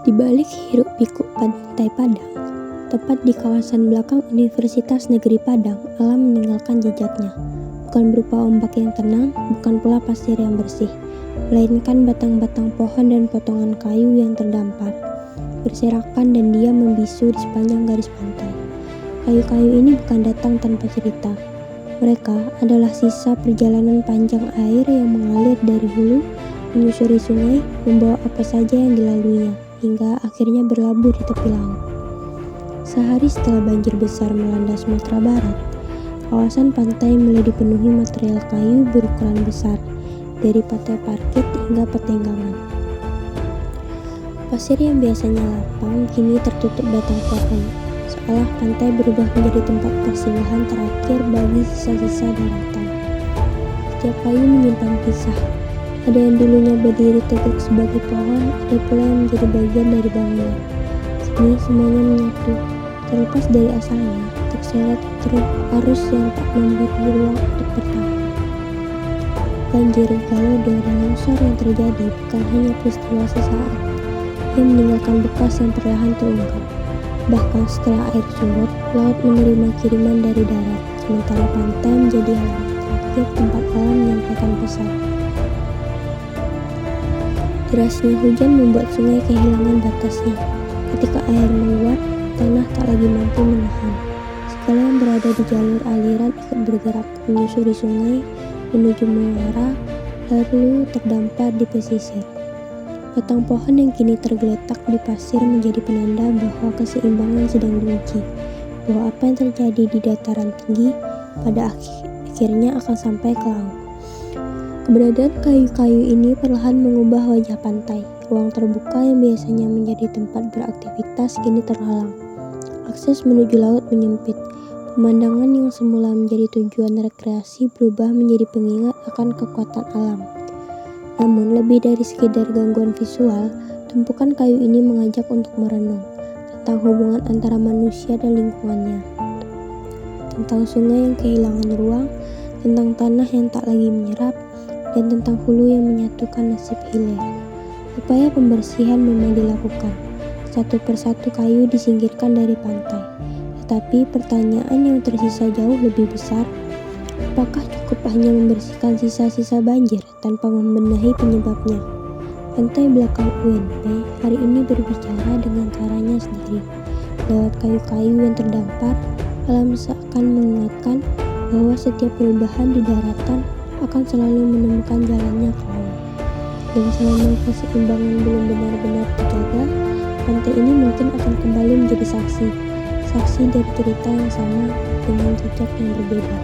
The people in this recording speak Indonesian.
Di balik hiruk-pikuk pantai Padang, tepat di kawasan belakang Universitas Negeri Padang, alam meninggalkan jejaknya. Bukan berupa ombak yang tenang, bukan pula pasir yang bersih, melainkan batang-batang pohon dan potongan kayu yang terdampar, berserakan dan diam membisu di sepanjang garis pantai. Kayu-kayu ini bukan datang tanpa cerita. Mereka adalah sisa perjalanan panjang air yang mengalir dari hulu, menyusuri sungai, membawa apa saja yang dilaluinya, hingga akhirnya berlabuh di tepi laut. Sehari setelah banjir besar melanda Sumatera Barat, kawasan pantai mulai dipenuhi material kayu berukuran besar, dari patai parkit hingga petenggangan. Pasir yang biasanya lapang kini tertutup batang pohon, seolah pantai berubah menjadi tempat persinggahan terakhir bagi sisa-sisa daratan. Setiap kayu menyimpan kisah. Ada yang dulunya berdiri tegak sebagai pohon, ada pula yang menjadi bagian dari bangunan. Kini semuanya menyatu, terlepas dari asalnya, terseret terus arus yang tak memberi ruang untuk bertahan. Banjir, galaudo, dan longsor yang terjadi bukan hanya peristiwa sesaat, ia meninggalkan bekas yang perlahan terungkap. Bahkan setelah air surut, laut menerima kiriman dari darat, sementara pantai menjadi halaman terakhir tempat alam menyampaikan pesan. Derasnya hujan membuat sungai kehilangan batasnya. Ketika air meluap, tanah tak lagi mampu menahan. Segala yang berada di jalur aliran ikut bergerak menyusuri sungai menuju muara, lalu terdampar di pesisir. Batang pohon yang kini tergeletak di pasir menjadi penanda bahwa keseimbangan sedang diuji, bahwa apa yang terjadi di dataran tinggi pada akhirnya akan sampai ke laut. Keberadaan kayu-kayu ini perlahan mengubah wajah pantai. Ruang terbuka yang biasanya menjadi tempat beraktivitas kini terhalang. Akses menuju laut menyempit. Pemandangan yang semula menjadi tujuan rekreasi berubah menjadi pengingat akan kekuatan alam. Namun lebih dari sekedar gangguan visual, tumpukan kayu ini mengajak untuk merenung tentang hubungan antara manusia dan lingkungannya, tentang sungai yang kehilangan ruang, tentang tanah yang tak lagi menyerap, dan tentang hulu yang menyatukan nasib hilir. Upaya pembersihan memang dilakukan. Satu persatu kayu disingkirkan dari pantai. Tetapi pertanyaan yang tersisa jauh lebih besar, apakah cukup hanya membersihkan sisa-sisa banjir tanpa membenahi penyebabnya? Pantai belakang UNP hari ini berbicara dengan caranya sendiri. Lewat kayu-kayu yang terdampar, alam seakan mengingatkan bahwa setiap perubahan di daratan akan selalu menemukan jalannya ke laut. Dan selama keseimbangan belum benar-benar terjaga, pantai ini mungkin akan kembali menjadi saksi dari cerita yang sama dengan jejak yang berbeda.